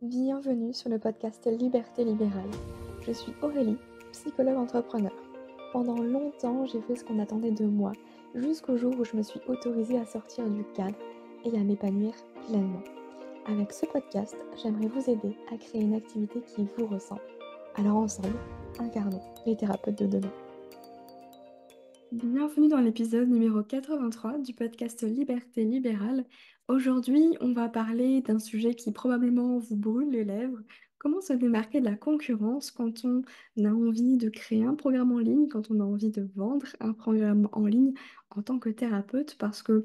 Bienvenue sur le podcast Liberté libérale. Je suis Aurélie, psychologue entrepreneur. Pendant longtemps, j'ai fait ce qu'on attendait de moi, jusqu'au jour où je me suis autorisée à sortir du cadre et à m'épanouir pleinement. Avec ce podcast, j'aimerais vous aider à créer une activité qui vous ressemble. Alors ensemble, incarnons les thérapeutes de demain. Bienvenue dans l'épisode numéro 83 du podcast Liberté libérale. Aujourd'hui, on va parler d'un sujet qui probablement vous brûle les lèvres. Comment se démarquer de la concurrence quand on a envie de créer un programme en ligne, quand on a envie de vendre un programme en ligne en tant que thérapeute, parce que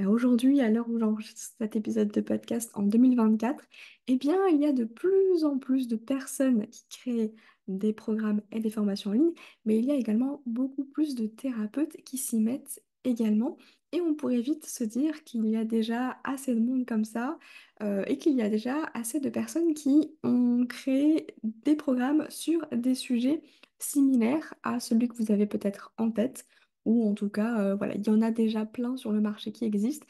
aujourd'hui, à l'heure où j'enregistre cet épisode de podcast en 2024, eh bien, il y a de plus en plus de personnes qui créent des programmes et des formations en ligne, mais il y a également beaucoup plus de thérapeutes qui s'y mettent également. Et on pourrait vite se dire qu'il y a déjà assez de monde comme ça et qu'il y a déjà assez de personnes qui ont créé des programmes sur des sujets similaires à celui que vous avez peut-être en tête. Ou en tout cas, voilà, il y en a déjà plein sur le marché qui existent.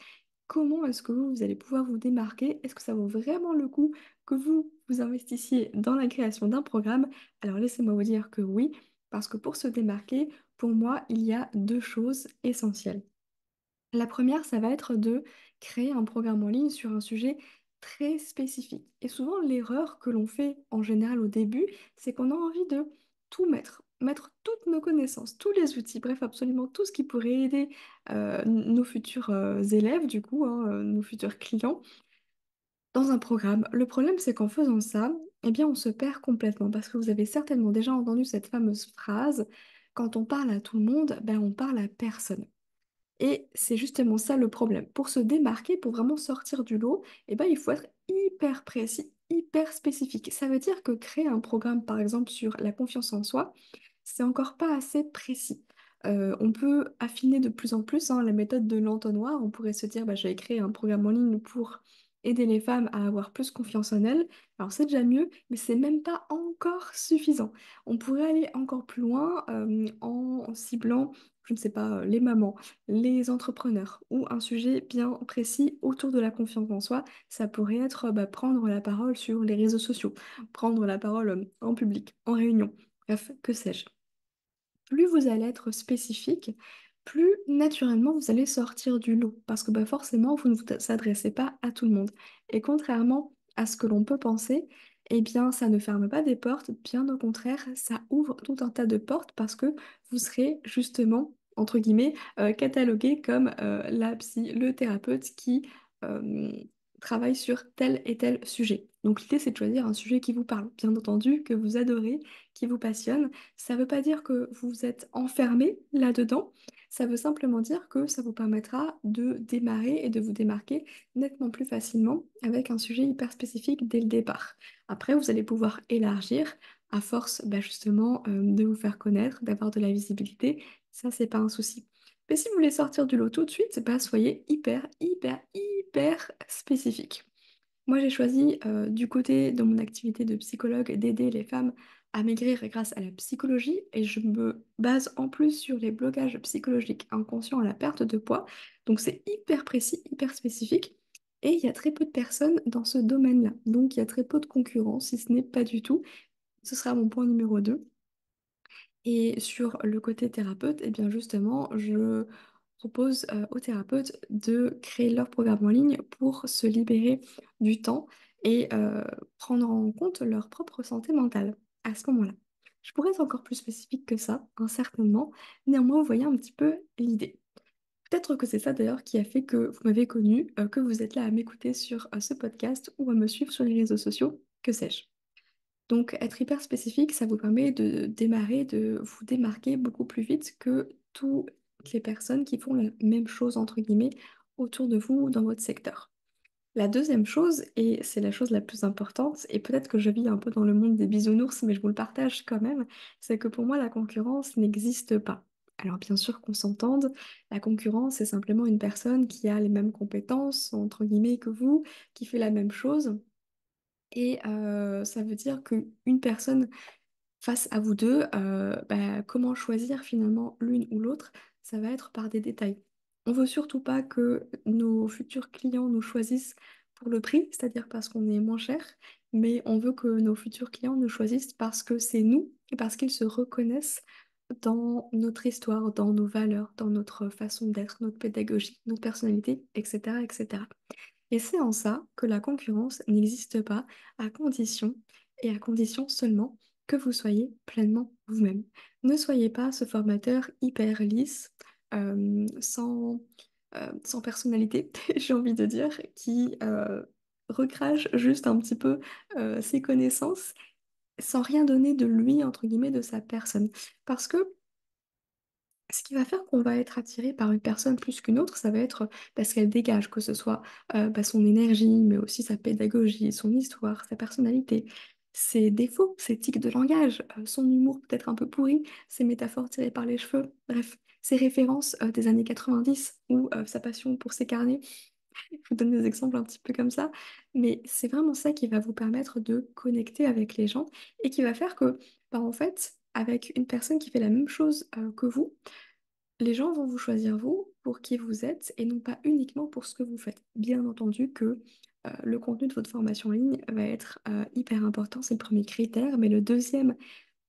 Comment est-ce que vous allez pouvoir vous démarquer? Est-ce que ça vaut vraiment le coup que vous investissiez dans la création d'un programme? Alors laissez-moi vous dire que oui, parce que pour se démarquer, pour moi, il y a deux choses essentielles. La première, ça va être de créer un programme en ligne sur un sujet très spécifique. Et souvent, l'erreur que l'on fait en général au début, c'est qu'on a envie de tout mettre, mettre toutes nos connaissances, tous les outils, bref, absolument tout ce qui pourrait aider nos futurs élèves, du coup, hein, nos futurs clients dans un programme. Le problème, c'est qu'en faisant ça, eh bien, on se perd complètement parce que vous avez certainement déjà entendu cette fameuse phrase, quand on parle à tout le monde, ben, on parle à personne. Et c'est justement ça le problème. Pour se démarquer, pour vraiment sortir du lot, eh ben, il faut être hyper précis, hyper spécifique. Ça veut dire que créer un programme, par exemple, sur la confiance en soi, c'est encore pas assez précis. On peut affiner de plus en plus hein, la méthode de l'entonnoir. On pourrait se dire, bah, je vais créer un programme en ligne pour aider les femmes à avoir plus confiance en elles. Alors c'est déjà mieux, mais c'est même pas encore suffisant. On pourrait aller encore plus loin en ciblant, je ne sais pas, les mamans, les entrepreneurs ou un sujet bien précis autour de la confiance en soi. Ça pourrait être bah, prendre la parole sur les réseaux sociaux, prendre la parole en public, en réunion. Bref, que sais-je. Plus vous allez être spécifique, plus naturellement vous allez sortir du lot. Parce que bah, forcément, vous ne vous adressez pas à tout le monde. Et contrairement à ce que l'on peut penser, eh bien, ça ne ferme pas des portes, bien au contraire, ça ouvre tout un tas de portes parce que vous serez justement, entre guillemets, catalogué comme la psy, le thérapeute qui euh, travaille sur tel et tel sujet. Donc l'idée, c'est de choisir un sujet qui vous parle, bien entendu, que vous adorez, qui vous passionne. Ça ne veut pas dire que vous êtes enfermé là-dedans, ça veut simplement dire que ça vous permettra de démarrer et de vous démarquer nettement plus facilement avec un sujet hyper spécifique dès le départ. Après, vous allez pouvoir élargir à force bah, justement de vous faire connaître, d'avoir de la visibilité. Ça, c'est pas un souci. Mais si vous voulez sortir du lot tout de suite, bah, soyez hyper spécifique. Moi, j'ai choisi du côté de mon activité de psychologue d'aider les femmes à maigrir grâce à la psychologie et je me base en plus sur les blocages psychologiques inconscients à la perte de poids. Donc c'est hyper précis, hyper spécifique et il y a très peu de personnes dans ce domaine-là. Donc il y a très peu de concurrence, si ce n'est pas du tout. Ce sera mon point numéro 2. Et sur le côté thérapeute, eh bien justement, je propose aux thérapeutes de créer leur programme en ligne pour se libérer du temps et prendre en compte leur propre santé mentale à ce moment-là. Je pourrais être encore plus spécifique que ça, hein, certainement. Néanmoins, vous voyez un petit peu l'idée. Peut-être que c'est ça d'ailleurs qui a fait que vous m'avez connu, que vous êtes là à m'écouter sur ce podcast ou à me suivre sur les réseaux sociaux, que sais-je. Donc, être hyper spécifique, ça vous permet de démarrer, de vous démarquer beaucoup plus vite que toutes les personnes qui font la même chose, entre guillemets, autour de vous dans votre secteur. La deuxième chose, et c'est la chose la plus importante, et peut-être que je vis un peu dans le monde des bisounours, mais je vous le partage quand même, c'est que pour moi, la concurrence n'existe pas. Alors bien sûr qu'on s'entende, la concurrence, c'est simplement une personne qui a les mêmes compétences, entre guillemets, que vous, qui fait la même chose. Et ça veut dire qu'une personne face à vous deux, bah, comment choisir finalement l'une ou l'autre, ça va être par des détails. On veut surtout pas que nos futurs clients nous choisissent pour le prix, c'est-à-dire parce qu'on est moins cher, mais on veut que nos futurs clients nous choisissent parce que c'est nous et parce qu'ils se reconnaissent dans notre histoire, dans nos valeurs, dans notre façon d'être, notre pédagogie, notre personnalité, etc., etc. Et c'est en ça que la concurrence n'existe pas à condition, et à condition seulement, que vous soyez pleinement vous-même. Ne soyez pas ce formateur hyper lisse, sans personnalité, j'ai envie de dire, qui recrache juste un petit peu ses connaissances sans rien donner de lui, entre guillemets, de sa personne. Parce que ce qui va faire qu'on va être attiré par une personne plus qu'une autre, ça va être parce qu'elle dégage, que ce soit son énergie, mais aussi sa pédagogie, son histoire, sa personnalité, ses défauts, ses tics de langage, son humour peut-être un peu pourri, ses métaphores tirées par les cheveux, bref, ses références des années 90 ou sa passion pour ses carnets. Je vous donne des exemples un petit peu comme ça, mais c'est vraiment ça qui va vous permettre de connecter avec les gens et qui va faire que, bah, en fait, avec une personne qui fait la même chose que vous, les gens vont vous choisir vous pour qui vous êtes et non pas uniquement pour ce que vous faites. Bien entendu que le contenu de votre formation en ligne va être hyper important, c'est le premier critère, mais le deuxième,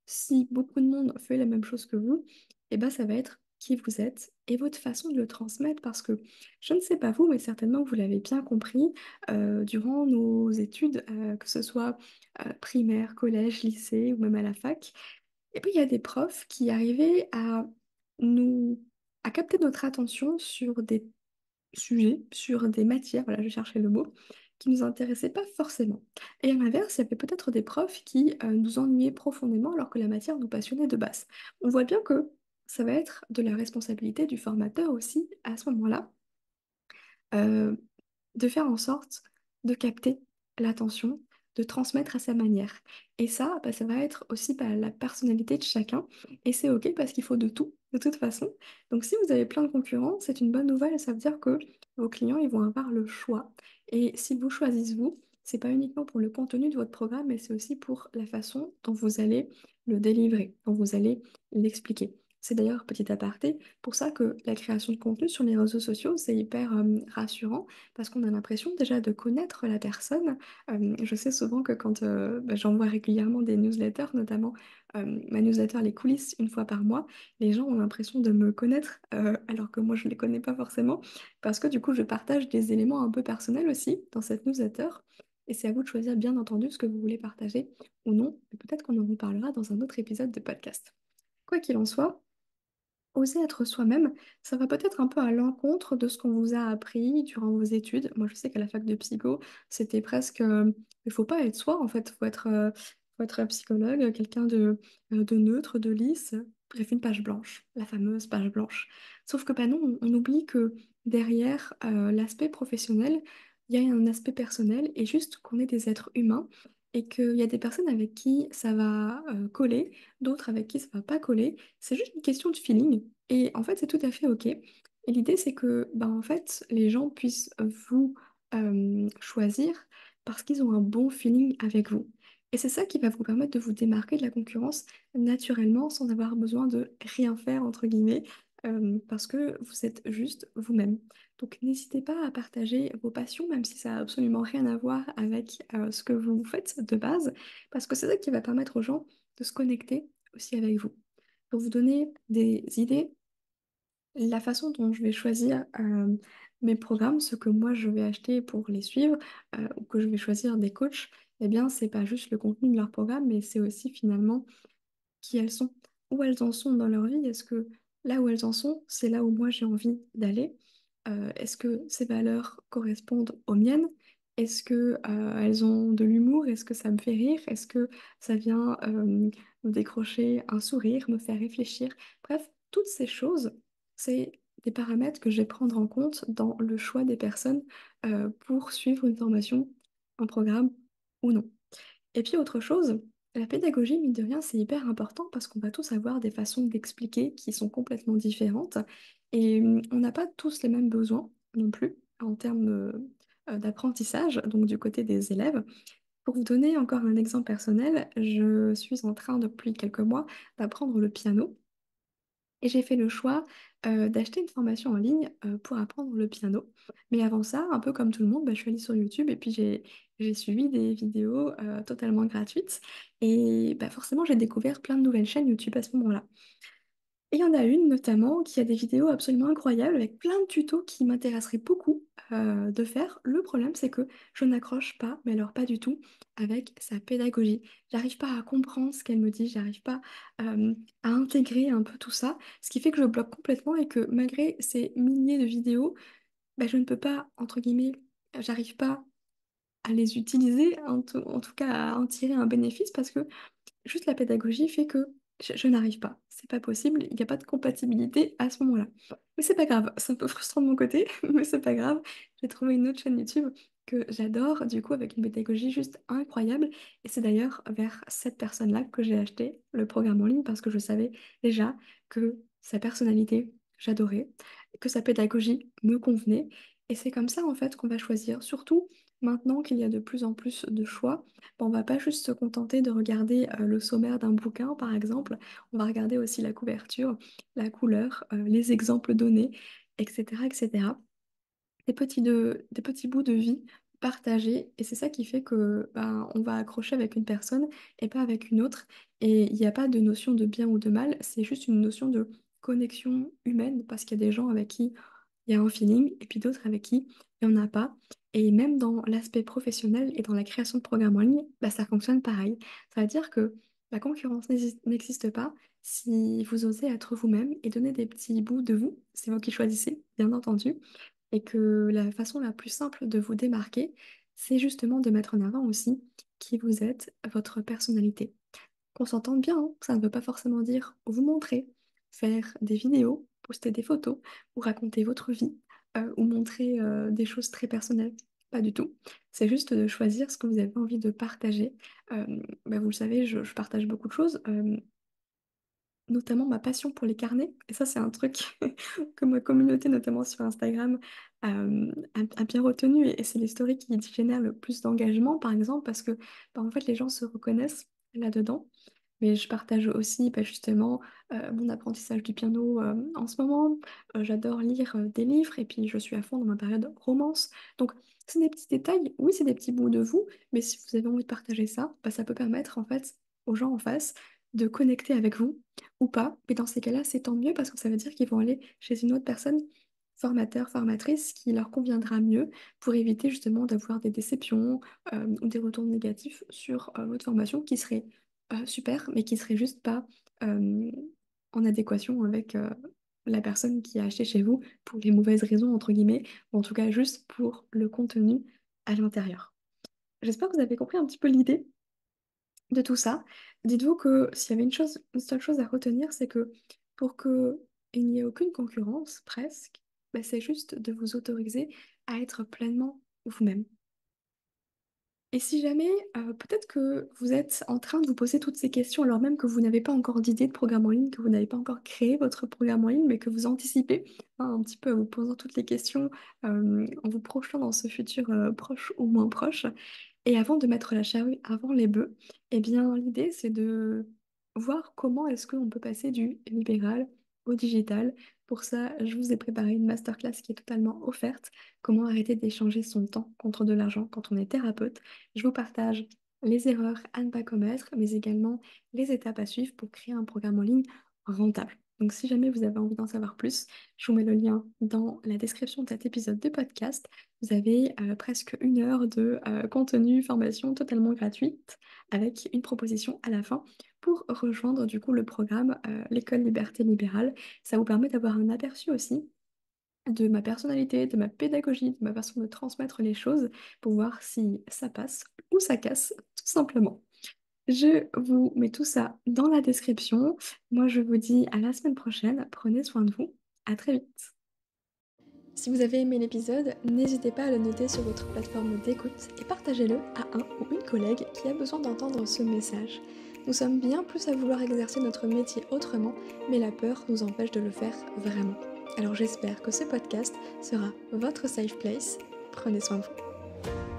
si beaucoup de monde fait la même chose que vous, eh ben, ça va être qui vous êtes et votre façon de le transmettre parce que je ne sais pas vous, mais certainement que vous l'avez bien compris durant nos études, que ce soit primaire, collège, lycée ou même à la fac. Et puis, il y a des profs qui arrivaient nous, à capter notre attention sur des sujets, sur des matières, voilà, je cherchais le mot, qui nous intéressaient pas forcément. Et à l'inverse, il y avait peut-être des profs qui nous ennuyaient profondément alors que la matière nous passionnait de base. On voit bien que ça va être de la responsabilité du formateur aussi à ce moment-là euh, de faire en sorte de capter l'attention, de transmettre à sa manière. Et ça, bah, ça va être aussi bah, la personnalité de chacun. Et c'est OK parce qu'il faut de tout, de toute façon. Donc si vous avez plein de concurrents, c'est une bonne nouvelle. Ça veut dire que vos clients, ils vont avoir le choix. Et s'ils vous choisissent vous, c'est pas uniquement pour le contenu de votre programme, mais c'est aussi pour la façon dont vous allez le délivrer, dont vous allez l'expliquer. C'est d'ailleurs, petit aparté, pour ça que la création de contenu sur les réseaux sociaux, c'est hyper rassurant parce qu'on a l'impression déjà de connaître la personne. Je sais souvent que quand bah, j'envoie régulièrement des newsletters, notamment ma newsletter Les coulisses une fois par mois, les gens ont l'impression de me connaître alors que moi je ne les connais pas forcément parce que du coup je partage des éléments un peu personnels aussi dans cette newsletter. Et c'est à vous de choisir bien entendu ce que vous voulez partager ou non. Et peut-être qu'on en reparlera dans un autre épisode de podcast. Quoi qu'il en soit, oser être soi-même, ça va peut-être un peu à l'encontre de ce qu'on vous a appris durant vos études. Moi, je sais qu'à la fac de psycho, c'était presque... il faut pas être soi, en fait. Faut être psychologue, quelqu'un de neutre, de lisse. Bref, une page blanche, la fameuse page blanche. Sauf que, bah non, on oublie que derrière l'aspect professionnel, il y a un aspect personnel et juste qu'on est des êtres humains et qu'il y a des personnes avec qui ça va coller, d'autres avec qui ça va pas coller. C'est juste une question de feeling. Et en fait, c'est tout à fait OK. Et l'idée, c'est que ben, en fait, les gens puissent vous choisir parce qu'ils ont un bon feeling avec vous. Et c'est ça qui va vous permettre de vous démarquer de la concurrence naturellement sans avoir besoin de rien faire, entre guillemets, parce que vous êtes juste vous-même. Donc n'hésitez pas à partager vos passions, même si ça n'a absolument rien à voir avec ce que vous faites de base, parce que c'est ça qui va permettre aux gens de se connecter aussi avec vous. Pour vous donner des idées, la façon dont je vais choisir mes programmes, ce que moi je vais acheter pour les suivre, ou que je vais choisir des coachs, eh bien, c'est pas juste le contenu de leur programme, mais c'est aussi finalement qui elles sont, où elles en sont dans leur vie. Est-ce que là où elles en sont, c'est là où moi j'ai envie d'aller? Est-ce que ces valeurs correspondent aux miennes? Est-ce que elles ont de l'humour? Est-ce que ça me fait rire? Est-ce que ça vient me décrocher un sourire, me faire réfléchir? Bref, toutes ces choses, c'est des paramètres que je vais prendre en compte dans le choix des personnes pour suivre une formation, un programme ou non. Et puis autre chose, la pédagogie, mine de rien, c'est hyper important parce qu'on va tous avoir des façons d'expliquer qui sont complètement différentes et on n'a pas tous les mêmes besoins non plus en termes d'apprentissage, donc du côté des élèves. Pour vous donner encore un exemple personnel, je suis en train depuis quelques mois d'apprendre le piano. Et j'ai fait le choix d'acheter une formation en ligne pour apprendre le piano. Mais avant ça, un peu comme tout le monde, bah, je suis allée sur YouTube et puis j'ai suivi des vidéos totalement gratuites. Et bah, forcément, j'ai découvert plein de nouvelles chaînes YouTube à ce moment-là. Et il y en a une notamment qui a des vidéos absolument incroyables avec plein de tutos qui m'intéresseraient beaucoup de faire. Le problème, c'est que je n'accroche pas, mais alors pas du tout, avec sa pédagogie. J'arrive pas à comprendre ce qu'elle me dit, j'arrive pas euh, à intégrer un peu tout ça, ce qui fait que je bloque complètement et que malgré ces milliers de vidéos, bah, je ne peux pas, entre guillemets, j'arrive pas à les utiliser, en tout cas à en tirer un bénéfice parce que juste la pédagogie fait que je n'arrive pas. C'est pas possible, il n'y a pas de compatibilité à ce moment-là. Mais c'est pas grave, c'est un peu frustrant de mon côté, mais c'est pas grave. J'ai trouvé une autre chaîne YouTube que j'adore, du coup, avec une pédagogie juste incroyable. Et c'est d'ailleurs vers cette personne-là que j'ai acheté le programme en ligne parce que je savais déjà que sa personnalité, j'adorais, que sa pédagogie me convenait. Et c'est comme ça, en fait, qu'on va choisir. Surtout maintenant qu'il y a de plus en plus de choix. On va pas juste se contenter de regarder le sommaire d'un bouquin, par exemple. On va regarder aussi la couverture, la couleur, les exemples donnés, etc., etc. Des petits bouts de vie partagés. Et c'est ça qui fait que ben, on va accrocher avec une personne et pas avec une autre. Et il n'y a pas de notion de bien ou de mal, c'est juste une notion de connexion humaine parce qu'il y a des gens avec qui il y a un feeling et puis d'autres avec qui il n'y en a pas. Et même dans l'aspect professionnel et dans la création de programmes en ligne, bah, ça fonctionne pareil. Ça veut dire que la concurrence n'existe pas si vous osez être vous-même et donner des petits bouts de vous. C'est vous qui choisissez, bien entendu. Et que la façon la plus simple de vous démarquer, c'est justement de mettre en avant aussi qui vous êtes, votre personnalité. Qu'on s'entende bien, hein, ça ne veut pas forcément dire vous montrer, faire des vidéos, poster des photos ou raconter votre vie ou montrer des choses très personnelles. Pas du tout. C'est juste de choisir ce que vous avez envie de partager. Euh, bah, vous le savez, je partage beaucoup de choses, notamment ma passion pour les carnets. Et ça, c'est un truc que ma communauté, notamment sur Instagram, a bien retenu. Et c'est les stories qui génèrent le plus d'engagement, par exemple, parce que bah, en fait, les gens se reconnaissent là-dedans. Mais je partage aussi bah, justement mon apprentissage du piano en ce moment. J'adore lire des livres et puis je suis à fond dans ma période romance. Donc, c'est des petits détails, oui, c'est des petits bouts de vous, mais si vous avez envie de partager ça, bah, ça peut permettre en fait aux gens en face de connecter avec vous ou pas. Mais dans ces cas-là, c'est tant mieux parce que ça veut dire qu'ils vont aller chez une autre personne, formateur, formatrice, qui leur conviendra mieux pour éviter justement d'avoir des déceptions ou des retours négatifs sur votre formation qui serait super, mais qui serait juste pas euh, en adéquation avec la personne qui a acheté chez vous pour les mauvaises raisons, entre guillemets, ou en tout cas juste pour le contenu à l'intérieur. J'espère que vous avez compris un petit peu l'idée de tout ça. Dites-vous que s'il y avait une seule chose à retenir, c'est que pour que il n'y ait aucune concurrence, presque, bah, c'est juste de vous autoriser à être pleinement vous-même. Et si jamais, peut-être que vous êtes en train de vous poser toutes ces questions alors même que vous n'avez pas encore d'idée de programme en ligne, que vous n'avez pas encore créé votre programme en ligne, mais que vous anticipez hein, un petit peu en vous posant toutes les questions, en vous projetant dans ce futur proche ou moins proche. Et avant de mettre la charrue avant les bœufs, eh bien, l'idée, c'est de voir comment est-ce qu'on peut passer du libéral au digital. Pour ça, je vous ai préparé une masterclass qui est totalement offerte. Comment arrêter d'échanger son temps contre de l'argent quand on est thérapeute. Je vous partage les erreurs à ne pas commettre, mais également les étapes à suivre pour créer un programme en ligne rentable. Donc, si jamais vous avez envie d'en savoir plus, je vous mets le lien dans la description de cet épisode de podcast. Vous avez presque une heure de contenu, formation totalement gratuite avec une proposition à la fin pour rejoindre du coup le programme L'école Liberté Libérale. Ça vous permet d'avoir un aperçu aussi de ma personnalité, de ma pédagogie, de ma façon de transmettre les choses pour voir si ça passe ou ça casse, tout simplement. Je vous mets tout ça dans la description. Moi, je vous dis à la semaine prochaine. Prenez soin de vous. À très vite. Si vous avez aimé l'épisode, n'hésitez pas à le noter sur votre plateforme d'écoute et partagez-le à un ou une collègue qui a besoin d'entendre ce message. Nous sommes bien plus à vouloir exercer notre métier autrement, mais la peur nous empêche de le faire vraiment. Alors j'espère que ce podcast sera votre safe place. Prenez soin de vous.